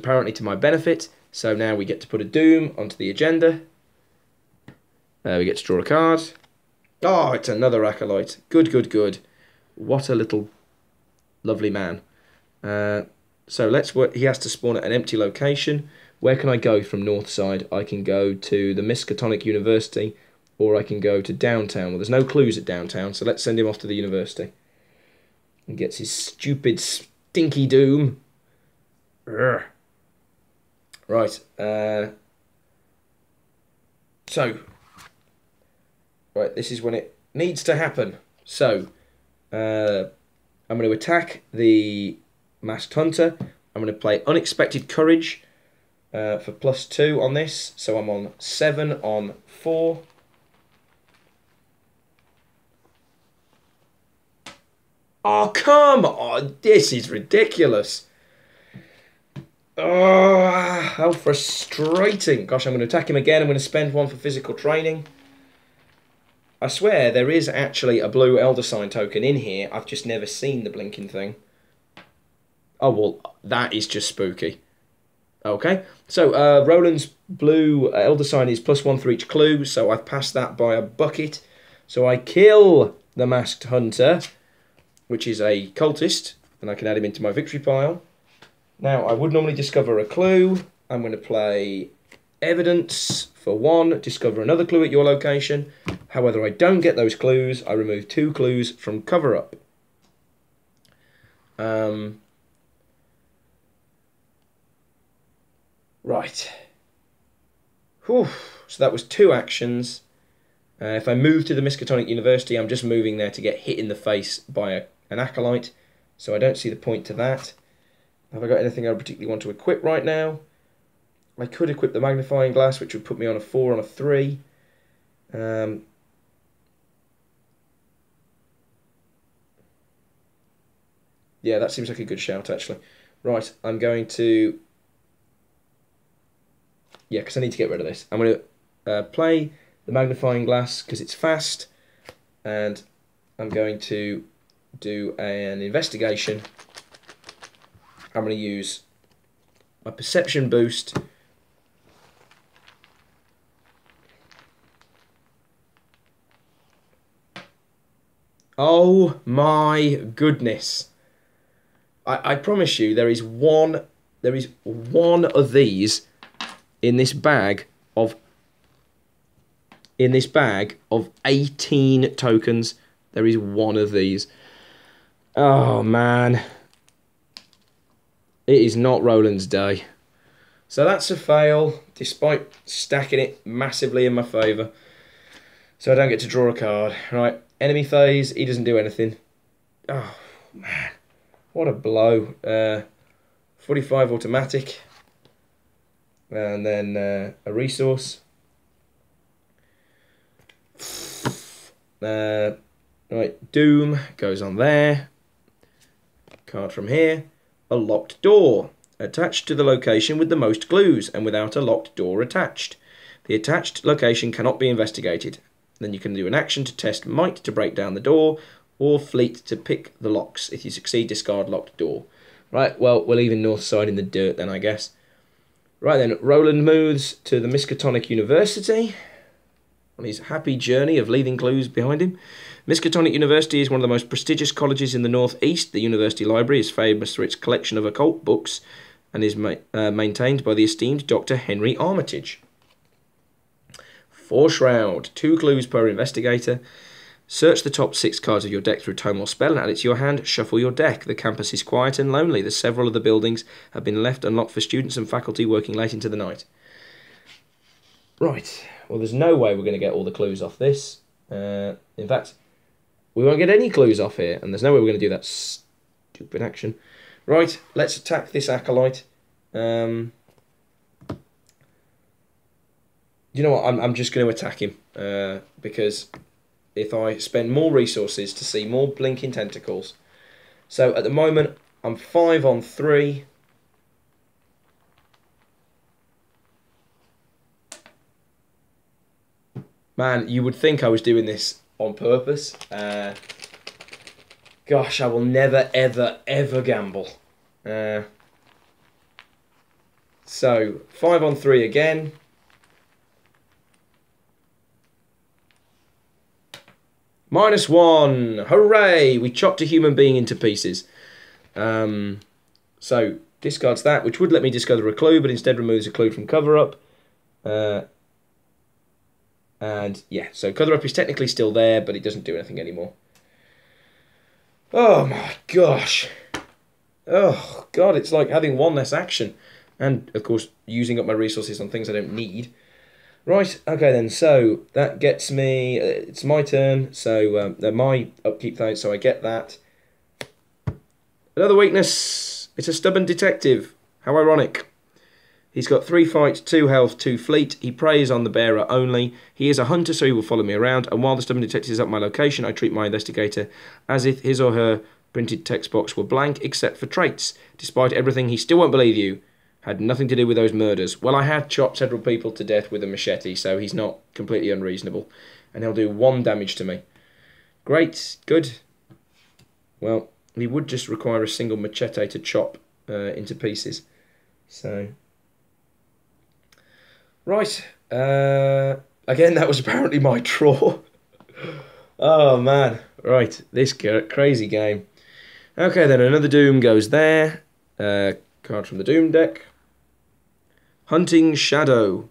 apparently to my benefit. So now we get to put a Doom onto the agenda. We get to draw a card. Oh, it's another Acolyte. Good, good, good. What a little lovely man. So let's work. He has to spawn at an empty location. Where can I go from north side? I can go to the Miskatonic University, or I can go to downtown. Well, there's no clues at downtown, so let's send him off to the university. He gets his stupid, stinky Doom. Urgh. Right. Right, this is when it needs to happen. So, I'm going to attack the Masked Hunter. I'm going to play Unexpected Courage for +2 on this. So I'm on 7 on 4. Oh, come on. This is ridiculous. Oh, how frustrating. Gosh, I'm going to attack him again. I'm going to spend 1 for physical training. I swear there is actually a blue Elder Sign token in here. I've just never seen the blinking thing. Oh, well, that is just spooky. Okay, so Roland's blue Elder Sign is +1 for each clue, so I've passed that by a bucket. So I kill the Masked Hunter, which is a cultist, and I can add him into my victory pile. Now, I would normally discover a clue. I'm going to play Evidence for 1, discover another clue at your location. However, I don't get those clues. I remove 2 clues from cover-up. Right. Whew. So that was 2 actions. If I move to the Miskatonic University, I'm just moving there to get hit in the face by an Acolyte. So I don't see the point to that. Have I got anything I particularly want to equip right now? I could equip the Magnifying Glass, which would put me on a 4 on a 3. Yeah, that seems like a good shout, actually. Right, I'm going to... Yeah, because I need to get rid of this. I'm going to play the Magnifying Glass because it's fast. And I'm going to do an investigation. I'm going to use my Perception boost. Oh my goodness. I promise you there is one of these in this bag of 18 tokens. There is one of these. Oh man. It is not Roland's day. So that's a fail, despite stacking it massively in my favour. So I don't get to draw a card. Right, enemy phase, he doesn't do anything. Oh man. What a blow. 45 automatic. And then a resource. Right, Doom goes on there. Card from here. A locked door. Attached to the location with the most clues and without a locked door attached. The attached location cannot be investigated. Then you can do an action to test might to break down the door, or fleet to pick the locks. If you succeed, discard locked door. Right, well, we're leaving north side in the dirt then, I guess. Right then, Roland moves to the Miskatonic University on his happy journey of leaving clues behind him. Miskatonic University is one of the most prestigious colleges in the northeast. The university library is famous for its collection of occult books and is maintained by the esteemed Dr. Henry Armitage. 4 Shroud, 2 clues per investigator. Search the top 6 cards of your deck through tome or spell and add it to your hand. Shuffle your deck. The campus is quiet and lonely. The several of the buildings have been left unlocked for students and faculty working late into the night. Right. Well, there's no way we're going to get all the clues off this. In fact, we won't get any clues off here, and there's no way we're going to do that stupid action. Right, let's attack this Acolyte. You know what? I'm just going to attack him because if I spend more resources to see more blinking tentacles. So at the moment, I'm 5 on 3. Man, you would think I was doing this on purpose. Gosh, I will never, ever, ever gamble. So, 5 on 3 again. -1. Hooray! We chopped a human being into pieces. So, discards that, which would let me discard a clue, but instead removes a clue from cover-up. And, yeah, so cover-up is technically still there, but it doesn't do anything anymore. Oh, my gosh. Oh, God, it's like having one less action. And, of course, using up my resources on things I don't need. Right, okay then, so that gets me, it's my turn, so my upkeep though, so I get that. Another weakness, it's a stubborn detective. How ironic. He's got 3 fight, 2 health, 2 fleet. He preys on the bearer only. He is a hunter, so he will follow me around, and while the stubborn detective is at my location, I treat my investigator as if his or her printed text box were blank, except for traits. Despite everything, he still won't believe you. Had nothing to do with those murders. Well, I had chopped several people to death with a machete, so he's not completely unreasonable. And he'll do 1 damage to me. Great, good. Well, he would just require a single machete to chop into pieces. So, right. Again, that was apparently my draw. Oh, man. Right, this crazy game. Okay, then another Doom goes there. Card from the Doom deck. Hunting Shadow.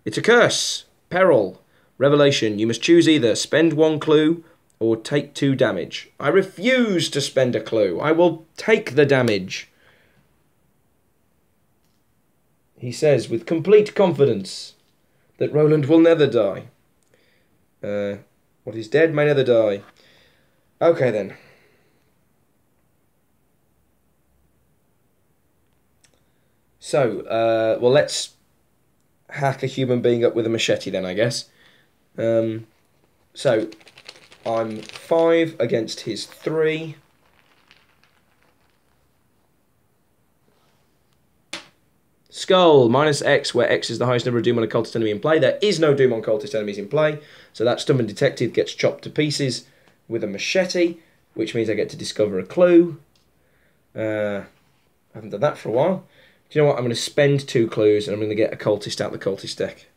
It's a curse. Peril. Revelation. You must choose either spend 1 clue or take 2 damage. I refuse to spend a clue. I will take the damage. He says with complete confidence that Roland will never die. What is dead may never die. Okay then. So, well, let's hack a human being up with a machete then, I guess. So, I'm 5 against his 3. Skull, -X, where X is the highest number of Doom on a cultist enemy in play. There is no Doom on cultist enemies in play, so that stubborn detective gets chopped to pieces with a machete, which means I get to discover a clue. I haven't done that for a while. Do you know what? I'm going to spend 2 clues and I'm going to get a cultist out of the cultist deck.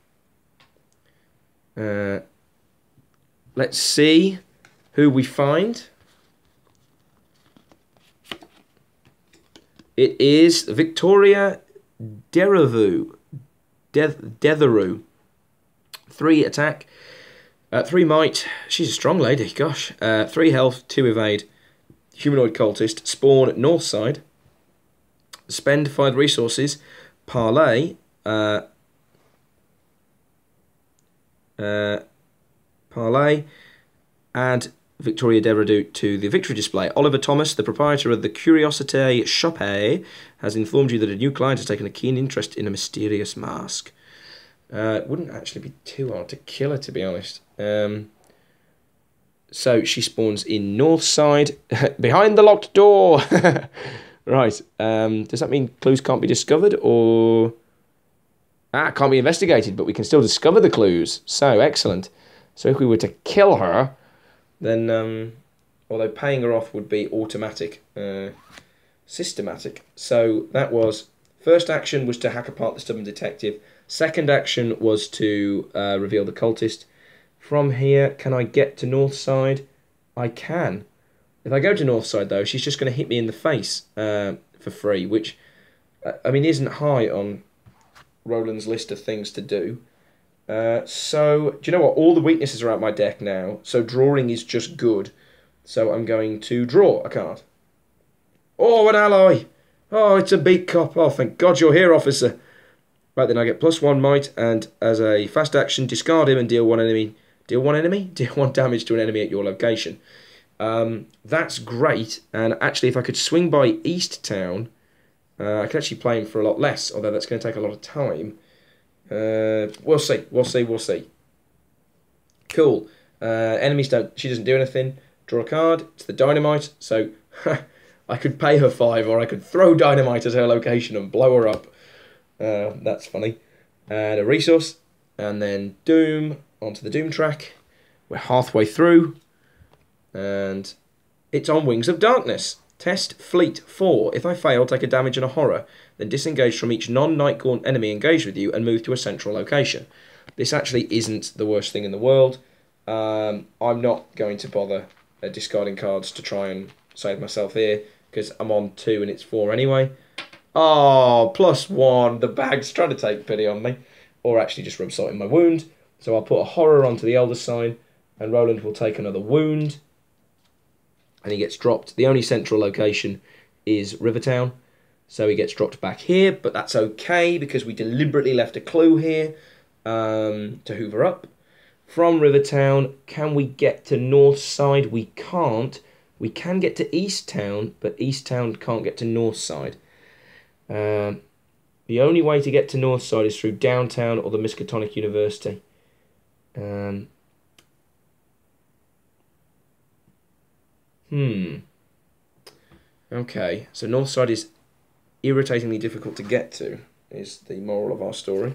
Let's see who we find. It is Victoria Detheroux. 3 attack, 3 might. She's a strong lady, gosh. 3 health, 2 evade. Humanoid cultist, spawn north side. Spend 5 resources, parlay, add Victoria Detheroux to the victory display. Oliver Thomas, the proprietor of the Curiosité Shoppe, has informed you that a new client has taken a keen interest in a mysterious mask. It wouldn't actually be too hard to kill her, to be honest. So she spawns in north side, behind the locked door. Right, does that mean clues can't be discovered, or... can't be investigated, but we can still discover the clues. So, excellent. So if we were to kill her, then, although paying her off would be automatic, systematic. So that was, first action was to hack apart the stubborn detective. Second action was to reveal the cultist. From here, can I get to north side? I can. If I go to north side, though, she's just going to hit me in the face for free, which, I mean, isn't high on Roland's list of things to do. So, do you know what? All the weaknesses are out my deck now, so drawing is just good. So I'm going to draw a card. Oh, an ally! Oh, it's a big cop. Oh, thank God you're here, officer. Right, then I get +1 might, and as a fast action, discard him and deal 1 enemy. Deal 1 enemy? Deal 1 damage to an enemy at your location. That's great, and actually if I could swing by East Town, I could actually play him for a lot less, although that's going to take a lot of time. We'll see. Cool. Enemies don't, she doesn't do anything. Draw a card, it's the dynamite, so I could pay her 5, or I could throw dynamite at her location and blow her up. That's funny. And a resource, and then Doom, onto the Doom track. We're halfway through. And it's on Wings of Darkness. Test Fleet 4. If I fail, take a damage and a horror. Then disengage from each non-Nightgaunt enemy engaged with you and move to a central location. This actually isn't the worst thing in the world. I'm not going to bother discarding cards to try and save myself here, because I'm on 2 and it's 4 anyway. Oh, +1. The bag's trying to take pity on me. Or actually just rub salt in my wound. So I'll put a horror onto the Elder Sign, and Roland will take another wound. And he gets dropped. The only central location is Rivertown. So he gets dropped back here, but that's okay because we deliberately left a clue here to hoover up. From Rivertown, can we get to North Side? We can't. We can get to East Town, but East Town can't get to North Side. The only way to get to North Side is through Downtown or the Miskatonic University. Okay, so North Side is irritatingly difficult to get to, is the moral of our story.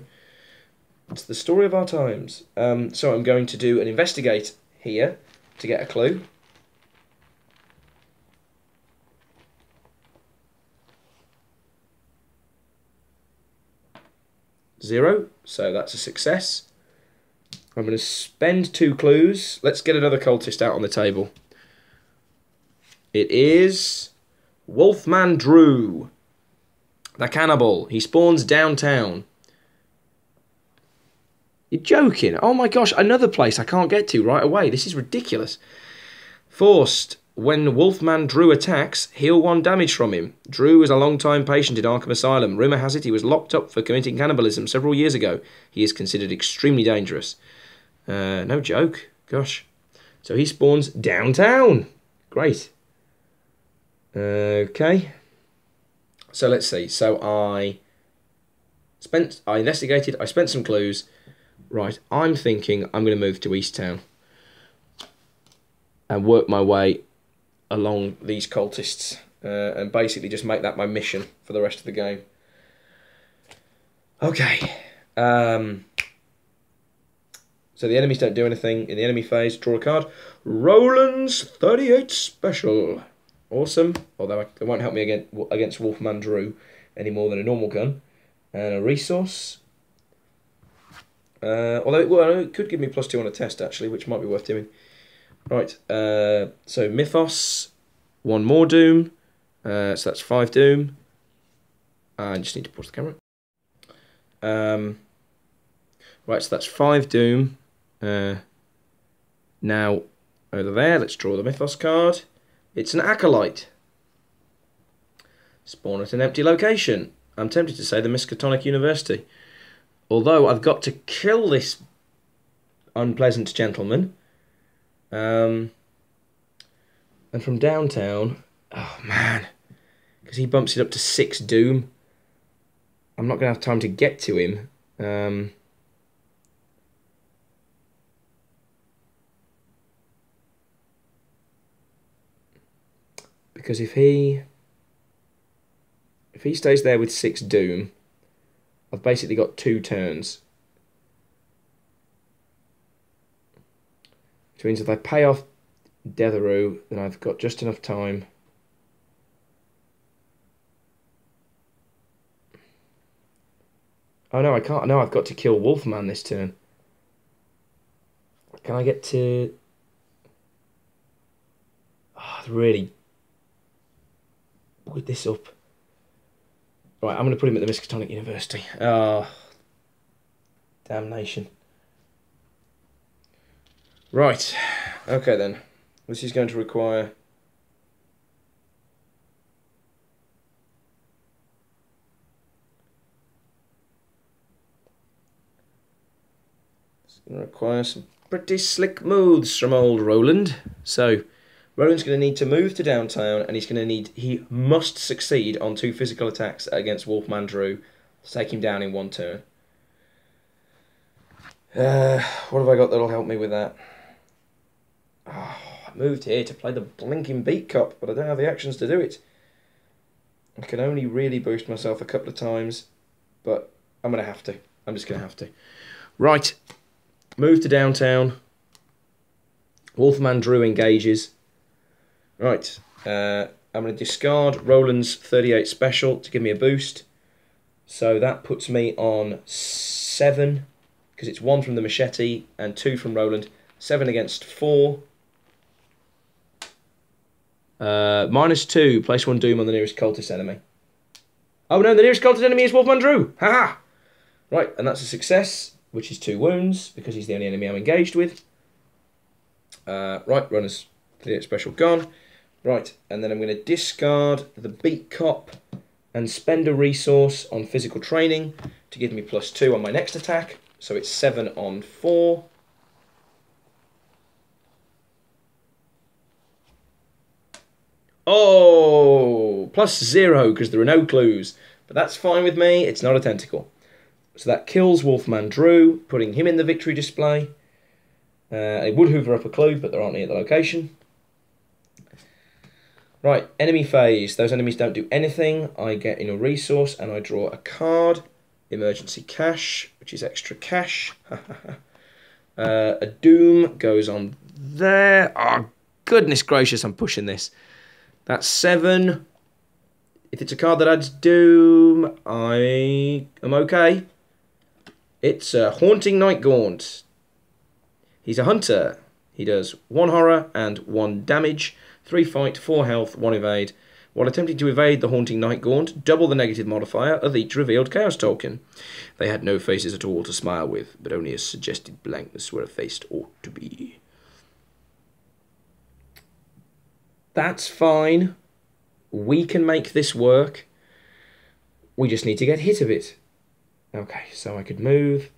It's the story of our times. So I'm going to do an investigate here to get a clue. Zero, so that's a success. I'm going to spend 2 clues. Let's get another cultist out on the table. It is Wolfman Drew, the cannibal. He spawns downtown. You're joking. Oh my gosh, another place I can't get to right away. This is ridiculous. Forced. When Wolfman Drew attacks, heal 1 damage from him. Drew is a long-time patient in Arkham Asylum. Rumour has it he was locked up for committing cannibalism several years ago. He is considered extremely dangerous. No joke. Gosh. So he spawns downtown. Great. Okay. So let's see. So I investigated. I spent some clues. Right. I'm thinking I'm going to move to East Town and work my way along these cultists and basically just make that my mission for the rest of the game. Okay. So the enemies don't do anything in the enemy phase. Draw a card. Roland's 38 Special. Awesome. Although it won't help me against Wolfman Drew any more than a normal gun. And a resource. Although it could give me +2 on a test actually, which might be worth doing. Right, so Mythos, 1 more Doom, so that's 5 Doom. I just need to pause the camera. Right, so that's 5 Doom. Now, over there, let's draw the Mythos card. It's an Acolyte. Spawn at an empty location. I'm tempted to say the Miskatonic University. Although I've got to kill this unpleasant gentleman. And from downtown, oh man, because he bumps it up to 6 Doom. I'm not going to have time to get to him. Because if he stays there with 6 Doom, I've basically got 2 turns. Which means if I pay off Detheroux, then I've got just enough time. Oh no, I can't. No, I've got to kill Wolfman this turn. Can I get to... Oh, really... Put this up. Right, I'm going to put him at the Miskatonic University. Oh, damnation. Right, okay then. This is going to require... It's going to require some pretty slick moves from old Roland. So, Roland's going to need to move to downtown, and he must succeed on 2 physical attacks against Wolfman Drew to take him down in 1 turn. What have I got that'll help me with that? Oh, I moved here to play the blinking Beat Cup, but I don't have the actions to do it. I can only really boost myself a couple of times, but I'm going to have to. I'm just going to have to. Right. Move to downtown. Wolfman Drew engages. Right. I'm going to discard Roland's 38 special to give me a boost. So that puts me on 7, because it's 1 from the machete and 2 from Roland. 7 against 4. -2. Place 1 doom on the nearest cultist enemy. Oh no, the nearest cultist enemy is Wolfman Drew. Haha. Right, and that's a success, which is 2 wounds because he's the only enemy I'm engaged with. Right, runner's 38 special gone. Right, and then I'm going to discard the beat cop and spend a resource on physical training to give me +2 on my next attack. So it's 7 on 4. Oh, +0 because there are no clues. But that's fine with me. It's not a tentacle. So that kills Wolfman Drew, putting him in the victory display. It would hoover up a clue, but there aren't any at the location. Right, enemy phase. Those enemies don't do anything. I get in a resource and I draw a card. Emergency cash, which is extra cash. A doom goes on there. Oh, goodness gracious, I'm pushing this. That's 7. If it's a card that adds doom, I am okay. It's a Haunting Night Gaunt. He's a hunter. He does 1 horror and 1 damage, 3 fight, 4 health, 1 evade. While attempting to evade the Haunting Night Gaunt, double the negative modifier of each revealed Chaos token. They had no faces at all to smile with, but only a suggested blankness where a face ought to be. That's fine. We can make this work. We just need to get hit of it. Okay, so I could move.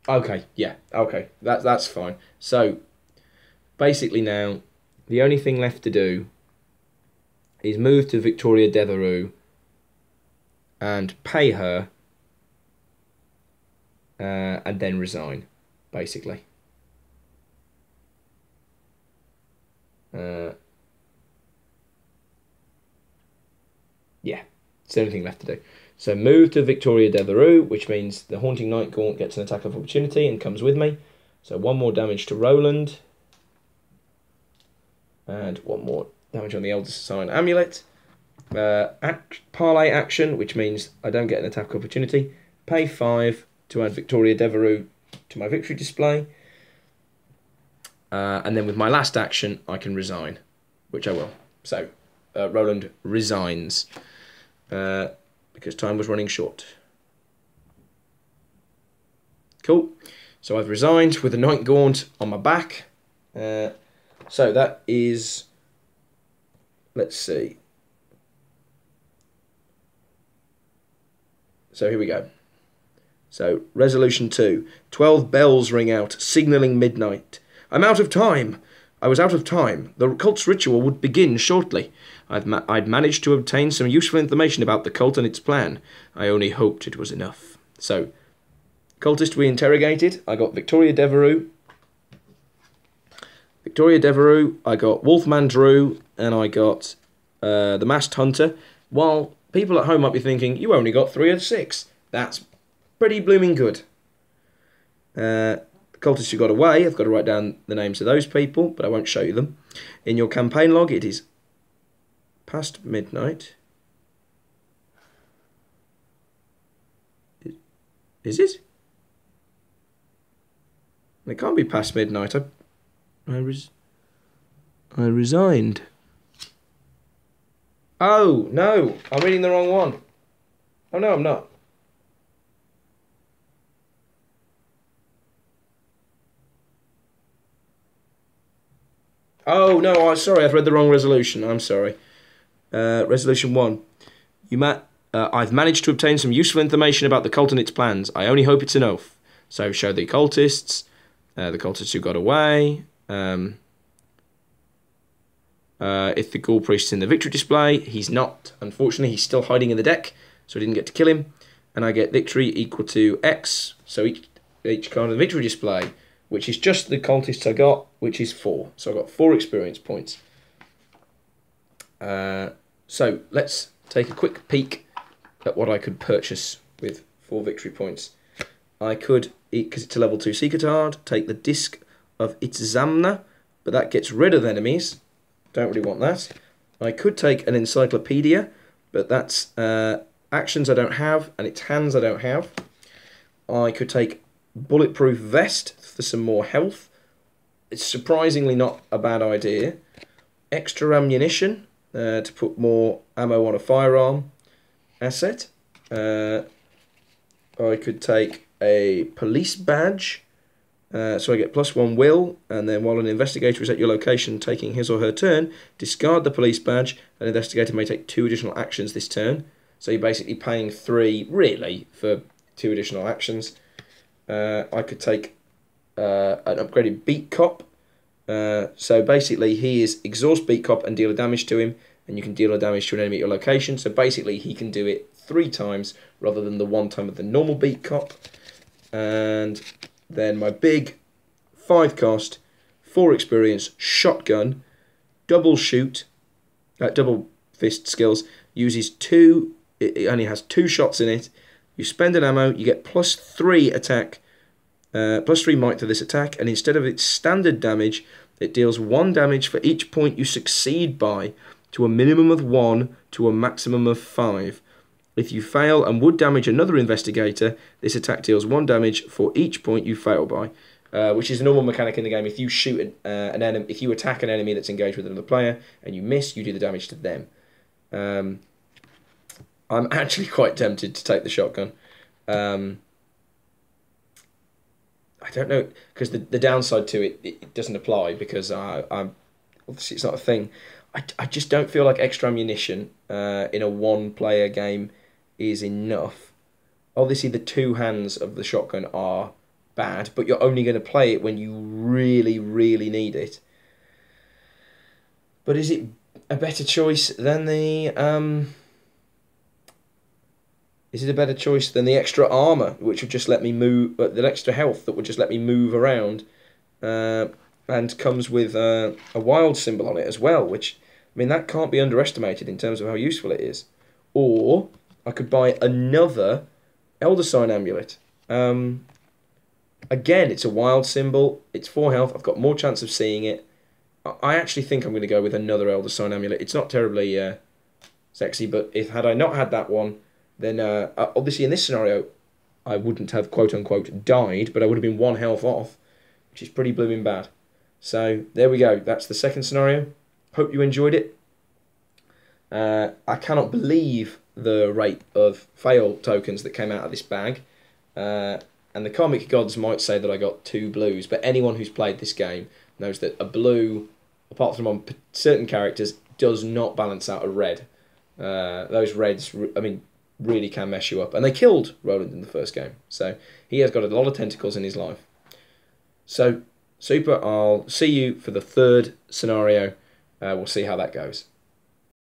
Okay, yeah, okay, that's fine. So, basically now, the only thing left to do is move to Victoria Devereux and pay her, and then resign, basically. Yeah, it's the only thing left to do. So move to Victoria Devereux, which means the Haunting Night Gaunt gets an attack of opportunity and comes with me. So 1 more damage to Roland. And 1 more damage on the Eldest Sign Amulet. Parlay action, which means I don't get an attack opportunity. Pay 5 to add Victoria Devereux to my victory display. And then with my last action, I can resign, which I will. So Roland resigns. Because time was running short. Cool. So I've resigned with a Night Gaunt on my back. So that is... Let's see. So here we go. So, Resolution 2. 12 bells ring out, signalling midnight. I'm out of time. I was out of time. The cult's ritual would begin shortly. I'd managed to obtain some useful information about the cult and its plan. I only hoped it was enough. So, cultist we interrogated. I got Victoria Devereux. I got Wolfman Drew, and I got the Masked Hunter. While people at home might be thinking, you only got 3 of 6. That's pretty blooming good. The cultists who got away, I've got to write down the names of those people, but I won't show you them. In your campaign log, it is past midnight. Is it? It can't be past midnight. I resigned. Oh, no. I'm reading the wrong one. Oh, no, I'm not. Oh, no, sorry, I've read the wrong resolution. I'm sorry. Resolution 1. I've managed to obtain some useful information about the cult and its plans. I only hope it's enough. So show the cultists who got away. If the Ghoul Priest's in the victory display, he's not. Unfortunately, he's still hiding in the deck, so I didn't get to kill him. And I get victory equal to X, so each card in the victory display, which is just the cultists I got, which is 4. So I got 4 experience points. So let's take a quick peek at what I could purchase with 4 victory points. I could because it's a level 2 secret card, take the Disc of Itzamna, but that gets rid of enemies. Don't really want that. I could take an Encyclopedia, but that's actions I don't have, and it's hands I don't have. I could take Bulletproof Vest for some more health. It's surprisingly not a bad idea. Extra ammunition to put more ammo on a firearm asset. I could take a police badge, so I get +1 will, and then while an investigator is at your location taking his or her turn, discard the police badge. An investigator may take 2 additional actions this turn. So you're basically paying 3, really, for 2 additional actions. I could take an upgraded Beat Cop. So basically he is exhaust Beat Cop and deal a damage to him, and you can deal a damage to an enemy at your location. So basically he can do it 3 times rather than the 1 time of the normal Beat Cop. And then my big 5 cost, 4 experience shotgun, double shoot, double fist skills, uses 2, it only has 2 shots in it. You spend an ammo, you get +3 attack, +3 might to this attack, and instead of its standard damage, it deals 1 damage for each point you succeed by, to a minimum of 1 to a maximum of 5. If you fail and would damage another investigator, this attack deals 1 damage for each point you fail by, which is a normal mechanic in the game. If you shoot an enemy, if you attack an enemy that's engaged with another player and you miss, you do the damage to them. I'm actually quite tempted to take the shotgun. I don't know, because the downside to it doesn't apply, because I'm obviously it's not a thing. I just don't feel like extra ammunition in a 1-player game is enough. Obviously the 2 hands of the shotgun are bad, but you're only going to play it when you really, really need it. But is it a better choice than the Is it a better choice than the extra armor, which would just let me move, the extra health that would just let me move around, and comes with a wild symbol on it as well, which, I mean, that can't be underestimated in terms of how useful it is. Or I could buy another Elder Sign amulet. Again, it's a wild symbol, it's 4 health, I've got more chance of seeing it. I actually think I'm going to go with another Elder Sign amulet. It's not terribly sexy, but had I not had that one, then obviously in this scenario, I wouldn't have quote-unquote died, but I would have been 1 health off, which is pretty blooming bad. So there we go, that's the second scenario. Hope you enjoyed it. I cannot believe the rate of fail tokens that came out of this bag. And the comic gods might say that I got 2 blues, but anyone who's played this game knows that a blue, apart from on certain characters, does not balance out a red. Those reds, I mean, really can mess you up. And they killed Roland in the first game. So he has got a lot of tentacles in his life. So, super. I'll see you for the 3rd scenario. We'll see how that goes.